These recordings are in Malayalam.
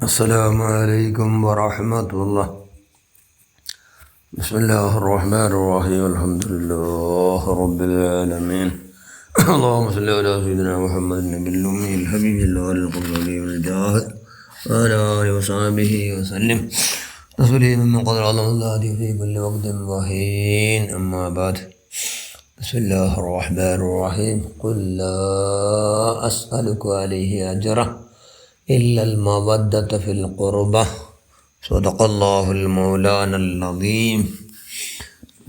السلام عليكم ورحمة الله. بسم الله الرحمن الرحيم. الحمد لله رب العالمين. اللهم صل على سيدنا محمد النبي الأمي الحبيب الوالي القدري والجاهد وعلى آله وصحبه وسلم تسليما من قدر الله الله في كل وقت وحين. أما بعد، بسم الله الرحمن الرحيم. قل لا أسألك عليه أجرا إلا المودة في القربة. صدق الله المولانا العظيم.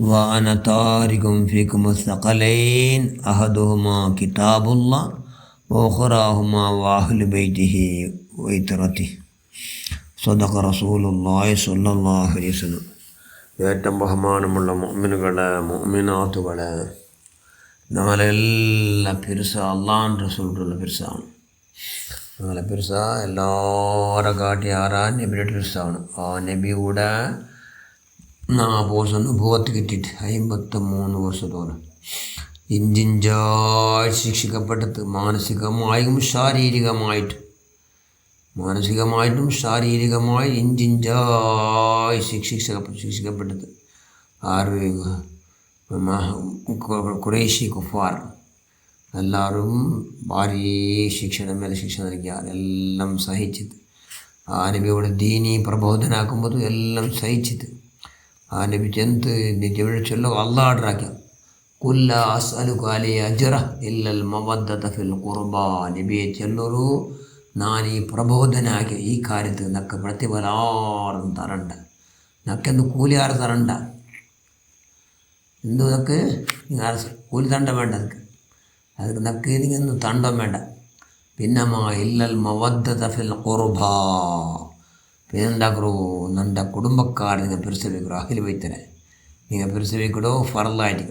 وأنا تارك فيكم الثقلين أحدهما كتاب الله وأخراهما وأهل بيته وإترته. صدق رسول الله صلى الله عليه وسلم. ഏറ്റവും ബഹുമാനമുള്ള മുഅ്മിനുകളെ മുഅ്മിനാത്തുകളെ, നമ്മളെല്ലാം പിർസ അള്ളാഹുവിൻ്റെ റസൂലുള്ള പിർസാണ്. ഞങ്ങളെ പിർസ എല്ലാവരെ കാട്ടി ആരാ നബിയുടെ പിർസാണ്. ആ നബിയുടെ 40 വർഷം അനുഭവത്ത് കിട്ടിയിട്ട് 53 വർഷത്തോളം ഇഞ്ചിഞ്ചായി ശിക്ഷിക്കപ്പെട്ടത്, മാനസികമായും ശാരീരികമായിട്ടും ഇഞ്ചിഞ്ചായി ശിക്ഷിക്കപ്പെട്ടത് ഖുറൈശി കുഫാർ എല്ലാവരും ഭാരീ ശിക്ഷണ മേലെ ശിക്ഷ നൽകിയാൽ എല്ലാം സഹിച്ചത്. ആ നബിയോട് ദീനി പ്രബോധനാക്കുമ്പോൾ എല്ലാം സഹിച്ചത്. ആ നബി ചെന്ത് നബിയുടെ ചൊല്ലോ അള്ളാഹ് ആർഡറാക്കിയ കുല്ല അസ്അലുക അലൈഹി അജ്റ ഇല്ലൽ മവദ്ദത ഫിൽ ഖുർബ. നബിയെ ചൊല്ലൊരു ഞാൻ ഈ പ്രബോധനാക്കിയ ഈ കാര്യത്തിൽ നക്ക് പ്രതിഫലാറും തരണ്ട, നക്കെന്ത് കൂലിയാറ് തരണ്ട, എന്തു നക്ക് കൂലി തണ്ട വേണ്ട, അതിന് നക്ക് എനിക്കൊന്നും തണ്ടം വേണ്ട. പിന്നമാ ഇല്ലൽ മവദ്ദത ഫിൽ ഖുർബ. പിന്നെന്താക്കറോ നണ്ട കുടുംബക്കാർ നിങ്ങൾ പിരിച്ചവയ്ക്കോ, അഖിൽ വൈത്തനെ നിങ്ങൾ പിരിച്ചവയ്ക്കടോ ഫറലായിട്ട്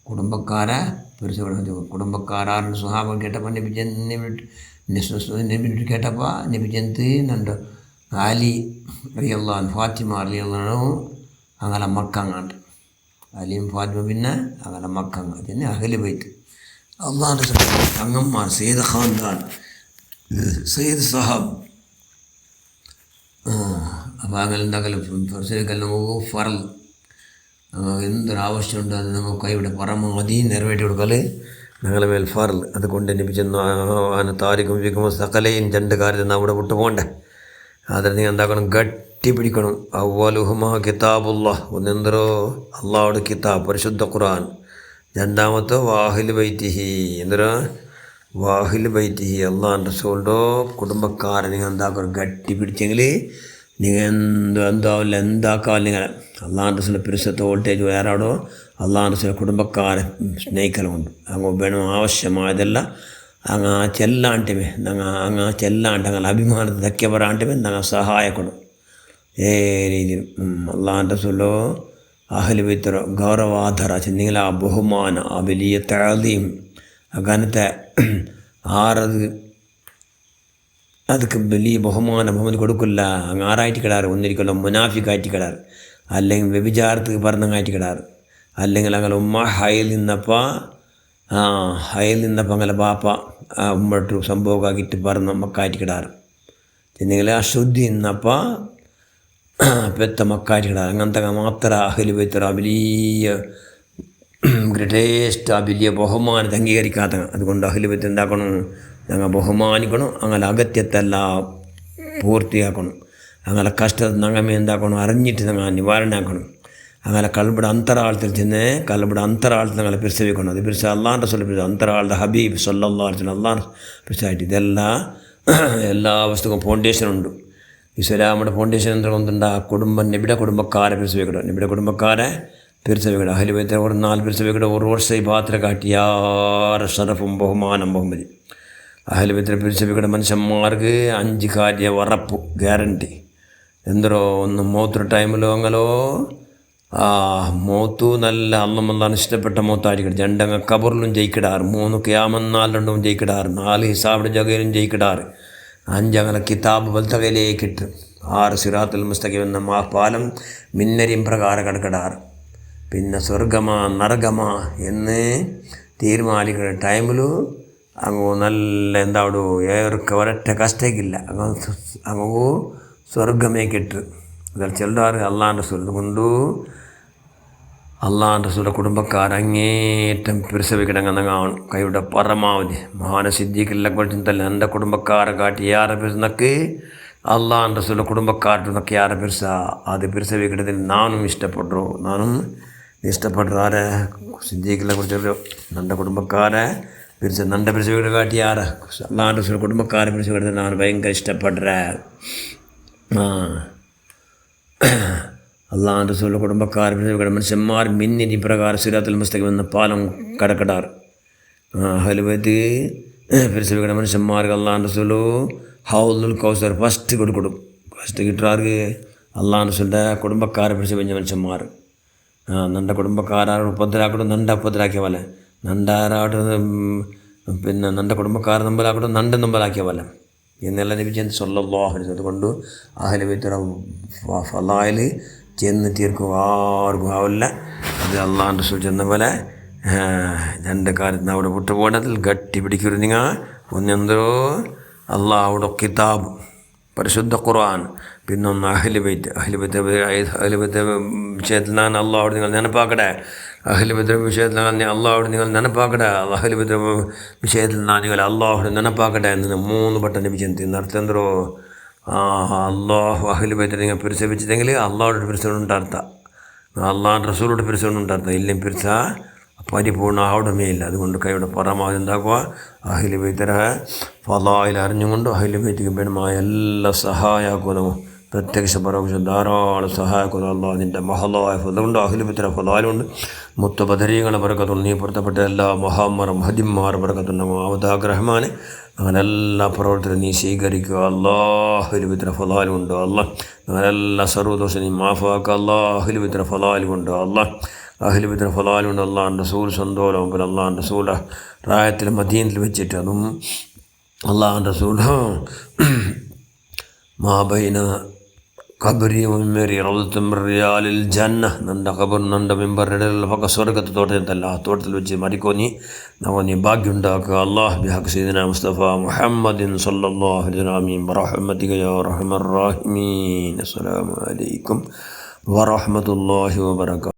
കുടുംബക്കാരെ പിരിച്ചു. കുടുംബക്കാരാണ് സുഹാബം കേട്ടപ്പോൾ നബി കേട്ടപ്പോൾ നബി ചെന്ത് നണ്ട് അലി റളിയല്ലാഹു അൻഹു ഫാത്തിമ റളിയല്ലാഹു അൻഹു അങ്ങനെ മക്കങ്ങാണ്ട് അലിയും ഫാത്തിമ പിന്നെ അങ്ങനെ മക്കങ്ങ പിന്നെ അഹ്ലു ബൈത്ത് അള്ളാഹുവിൻ്റെ തങ്ങന്മാർ, സയ്യിദ് ഖാൻദാൻ, സയ്യിദ് സഹാബ്. അപ്പോൾ അങ്ങനെ എന്താക്കലും ഫർസിലെല്ലാം ഫറൽ എന്തൊരാവശ്യമുണ്ട് അത് നമുക്ക് കൈവിടെ പരമാവധി നിറവേറ്റി കൊടുക്കൽ ഞങ്ങളെ മേൽ ഫറൽ. അതുകൊണ്ട് ലഭിച്ചെന്നു താരിക്കും വിൽക്കുമ്പോൾ സകലയും 2 കാര്യത്തിൽ അവിടെ വിട്ടു പോകണ്ടേ. അതിൽ നീ എന്താക്കണം, ഗട്ടി പിടിക്കണം. അവ്വലുഹുമാ കിതാബുല്ലാഹ്, ഒന്നെന്തരോ അള്ളാഹുടെ കിതാബ് പരിശുദ്ധ ഖുർആൻ. രണ്ടാമത്തെ വാഹിൽ ബൈത്തിഹി, എന്തരോ വാഹിൽ ബൈത്തിഹി അള്ളാഹുൻ്റെ റസൂലിൻ്റെ കുടുംബക്കാരെ നിങ്ങൾ എന്താക്കണം ഗട്ടി പിടിച്ചെങ്കിൽ നിങ്ങൾ എന്താവില്ല എന്താക്കാവില്ല. നിങ്ങൾ അള്ളാഹുൻ്റെ റസൂലിൻ്റെ പിരിസത്തെ വോൾട്ടേജ് വേറാടോ അള്ളാഹുൻ്റെ റസൂലിൻ്റെ കുടുംബക്കാരെ സ്നേഹിക്കലുമുണ്ട്. അങ്ങ് വേണം ആവശ്യമായതല്ല അങ്ങ് ചെല്ലാണ്ടിമേ അങ്ങ് ചെല്ലാണ്ട് അങ്ങനെ അഭിമാനത്തെ ധക്യ പറയാണ്ടിമേ ഞങ്ങൾ സഹായക്കൊടും ഏ രീതിയിൽ. അള്ളാഹുൻ്റെ റസൂലോ അഹ്ലു ബൈത്തോ ഗൗരവാധാര നിങ്ങൾ ആ ബഹുമാനം, ആ വലിയ തഅദീം, അങ്ങനത്തെ ആറത് ಅದಕ್ಕೆ വലിയ ബഹുമാനം കൊടുക്കില്ല. അങ്ങ് ആറായിട്ട് കിടാറ്, ഒന്നിരിക്കല്ലോ മുനാഫിക്കായിട്ട് കിടാറ്, അല്ലെങ്കിൽ വ്യഭിചാരത്തിന് പറഞ്ഞങ്ങായിട്ട് കിടാറ്, അല്ലെങ്കിൽ അങ്ങനെ ഉമ്മ ഹയൽ നിന്നപ്പോൾ അങ്ങനെ ബാപ്പ ഉമ്മട്ട് സംഭവമാക്കിയിട്ട് പറഞ്ഞ മക്കായിട്ട് കിടാറ്, ചെന്നെങ്കിൽ അശുദ്ധി നിന്നപ്പോൾ പെത്ത മക്കായിട്ട് കിടാറ്. അങ്ങനത്തെ മാത്രം അഹ്ലു ബൈത്ത് വലിയ ഗ്രേറ്റസ്റ്റ് ആ വലിയ ബഹുമാനത്തെ അംഗീകരിക്കാത്ത. അതുകൊണ്ട് അഹ്ലു ബൈത്ത് എന്താക്കണം, ഞങ്ങൾ ബഹുമാനിക്കണം, അങ്ങനെ അഗത്യത്തെല്ലാം പൂർത്തിയാക്കണം. അങ്ങനെ കഷ്ടത്തെ ഞങ്ങൾ എന്താക്കണം അറിഞ്ഞിട്ട് ഞങ്ങൾ നിവാരണമാക്കണം. അങ്ങനെ കൽബിടെ അന്തരാളത്തിൽ ചെന്ന് കൽബിടെ അന്തരാളത്തിൽ ഞങ്ങളെ പിരിച്ചവയ്ക്കണം. അത് പിരിച്ച അള്ളാഹുൻ്റെ റസൂൽ പിരിച്ച അന്തരാളുടെ ഹബീബ് സല്ലല്ലാഹു അലൈഹി വസല്ലം അള്ളാഹ് പിരിച്ചായിട്ട് ഇതെല്ലാം എല്ലാ വസ്തുക്കും ഫൗണ്ടേഷനുണ്ട്. ഇസ്ലാമിൻ്റെ ഫൗണ്ടേഷൻ എന്തുകൊണ്ടുണ്ട്? കുടുംബം നബിയുടെ കുടുംബക്കാരെ പിരിച്ചവയ്ക്കണം, നബിയുടെ കുടുംബക്കാരെ പിരിച്ചവയ്ക്കണം. അഹ്ലു ബൈത്ത് 4 പിരിച്ചവയ്ക്കണം. ഒരു വർഷം ഈ പാത്ര കാട്ടിയാറ് ഷറഫും ബഹുമാനം ബഹുമതി. അഹ്ലു ബൈത്തിനെ പിരിച്ചവയ്ക്കുന്ന മനുഷ്യന്മാർക്ക് 5 കാര്യ ഉറപ്പ് ഗ്യാരണ്ടി. എന്തോ ഒന്ന് മൂത്ര ടൈമിലോ അങ്ങനോ മൂത്തു നല്ല അള്ളാഹ് ഇഷ്ടപ്പെട്ട മൂത്തായിരിക്കണം. 2 അങ്ങ് കബറിലും ജയിക്കിടാറ്, 3 ഖിയാമത്ത് ജയിക്കിടാറ്, 4 ഹിസാബിൻ്റെ ജഗയിലും ജയിക്കിടാറ്, 5 അങ്ങനെ കിതാബ് ബൽത്തകയിലേക്ക് ഇട്ട്, 6 സിറാത്തുൽ മുസ്തഖീം എന്ന പാലം മിന്നരിയും പ്രകാരം കിടക്കിടാറ്. പിന്നെ സ്വർഗമാ നരകമാ എന്ന് തീരുമാനിക്കുന്ന ടൈമിൽ അങ്ങ് നല്ല എന്താവിടൂ ഏർക്ക് ഒരൊറ്റ കഷ്ടക്കില്ല അങ്ങ് സ്വർഗമേ കെട്ട് അതിൽ ചെല്ലാറ് അള്ളാൻ്റെ റസൂൽ കൊണ്ട് അള്ളാൻ്റെ റസൂലിൻ്റെ കുടുംബക്കാർ അങ്ങേറ്റം പിരിസവിക്കിടങ്ങാണ് കൈയുടെ പരമാവധി മഹാന സിദ്ദീഖിലെ കുറിച്ചല്ല എൻ്റെ കുടുംബക്കാരെ കാട്ടി യാറെ പിരിസനക്ക് അള്ളാൻ്റെ റസൂലിൻ്റെ കുടുംബക്കാരുടെ യാറെ പിരിസ അത് പിരിസവിക്കിടത്തിൽ നാനും ഇഷ്ടപ്പെട്ടു ആരെ സിദ്ദീഖിലെ കുറിച്ചൊരു എൻ്റെ കുടുംബക്കാരെ എൻ്റെ പിരിസവിക്കിടെ കാട്ടി യാറെ അള്ളാൻ്റെ റസൂലിൻ്റെ കുടുംബക്കാരെ പിരിസവിക്കിടത്തിൽ ഞാൻ ഭയങ്കര ഇഷ്ടപ്പെട്ടേ അള്ളാൻ്റെ റസൂലിൻ്റെ കുടുംബക്കാർ മനുഷ്യന്മാർ മിന്നിന് ഇപ്രകാരം സിറാത്തുൽ മുസ്തഖീം എന്ന പാലം കടക്കടാറ് അഹ്ലു ബൈത്ത് പിരിസവിക്കണ മനുഷ്യന്മാർക്ക് അള്ളാൻ്റെ റസൂല് ഹൗലുൽ കൗസർ ഫസ്റ്റ് കൊടുക്കും ഫസ്റ്റ് കിട്ടാർക്ക് അള്ളാൻ്റെ റസൂലിൻ്റെ കുടുംബക്കാരെ പിരിസവിച്ച മനുഷ്യന്മാർ നൻ്റെ കുടുംബക്കാരോട് ഉപദ്രാക്കട്ടും നണ്ട ഉപദ്രാക്കിയ പോലെ നണ്ടാരോട് പിന്നെ നൻ്റെ കുടുംബക്കാരെ നമ്പലാക്കട്ടും നണ്ട നമ്പലാക്കിയ പോലെ എന്നെല്ലാം നബി സല്ലല്ലാഹു അലൈഹി വസല്ലം അതുകൊണ്ട് അഹ്ലു ബൈത്ത് ഫളായിൽ ചെന്ന് തീർക്കും ആർക്കും ആവില്ല അത് അള്ളാൻ്റെ റസൂൽ ചെന്ന പോലെ രണ്ട് കാര്യത്തിന് അവിടെ വിട്ടുപോകണതിൽ ഗട്ടി പിടിക്കരുത് നിങ്ങൾ ഒന്നെന്തോ അള്ളാഹുടെ കിതാബ് പരിശുദ്ധ ഖുർആൻ പിന്നൊന്ന് അഹ്ലു ബൈത്ത് വിഷയത്തിലാണ് അള്ളാഹുടെ നിങ്ങൾ നെനപ്പാക്കട്ടെ അഹ്ലു ബൈത്ത് വിഷയത്തിലാണ് അള്ളാഹുടെ നിങ്ങൾ നെനപ്പാക്കട്ടെ അഹ്ലു ബൈത്ത് വിഷയത്തിൽ നിങ്ങൾ അള്ളാഹുടെ നെനപ്പാക്കട്ടെ എന്ന് 3 വട്ടം ലഭിച്ചെന്ന് നടത്തെന്തോ അള്ളാഹു അഹ്ലു ബൈത്ത് നിങ്ങൾ പിരിസവിച്ചതെങ്കിൽ അള്ളാഹുടെ പിരിസവുണ്ടാർത്ത അള്ളാഹുടെ റസൂലുടെ പിരിസവുണ്ടാർത്ത ഇല്ലെങ്കിൽ പിരിച്ച പരിപൂർണ്ണ അവിടെ മേലില്ല അതുകൊണ്ട് കൈയുടെ പരമാവധി എന്താക്കുക അഹ്ലു ബൈത്തിനെ ഫളായിൽ അറിഞ്ഞുകൊണ്ട് അഹ്ലു ബൈത്തിക്ക് വേണമായ എല്ലാ സഹായമാക്കുന്നു പ്രത്യക്ഷ പരോക്ഷ ധാരാളം സഹായക്കുന്നു അള്ളാഹ് അതിൻ്റെ മഹലായ ഫലമുണ്ട് അഹ്ലു ബൈത്തിനെ ഫലാലുണ്ട് മുത്തബദരീങ്ങളെ പറക്കത്തുണ്ട് നീ പുറത്തപ്പെട്ട എല്ലാ മഹാന്മാരും ഹദിന്മാർ പറക്കത്തുണ്ട് അവതാഗ്രഹമാണ് അങ്ങനെ എല്ലാ പ്രവർത്തനം നീ സ്വീകരിക്കുക അഹ്ലു ബൈത്തിനെ ഫലാലുണ്ട് അള്ളാഹ് അങ്ങനെല്ലാ സർവ്വദോഷം നീ മാഫാക്കുക അഹ്ലു ബൈത്തിനെ ഫലാലുണ്ട് അഹ്ലു ബൈത്തിനെ ഫലാലുണ്ട് അള്ളാഹുൻ്റെ റസൂൽ സന്തോലവും പിന്നെ അള്ളാഹുൻ്റെ റസൂൽ റായത്തിൽ മദീനത്തിൽ വെച്ചിട്ട് അതും അള്ളാഹുൻ്റെ റസൂൽ മാബൈന ഖബരി വമിമ്പരി റൗദത്തും മിൻ റിയാലിൽ ജന്ന നൻ്റെ ഖബർ നൻ്റെ മിമ്പറിൻ്റെ പക്ക സ്വർഗത്തെ തോട്ടത്തിലല്ല ആ തോട്ടത്തിൽ വെച്ച് മരിക്കോ നീ ഭാഗ്യം ഉണ്ടാക്കുക അല്ലാഹ് ബിഹഖ് സയ്യിദിനാ മുസ്തഫ മുഹമ്മദിൻ സല്ലല്ലാഹു അലൈഹി വസല്ലം ബിറഹ്മതിക യാ അർഹമർ റഹീമീൻ അസ്സലാമു അലൈക്കും വറഹ്മത്തുള്ളാഹി വബറകാതുഹു.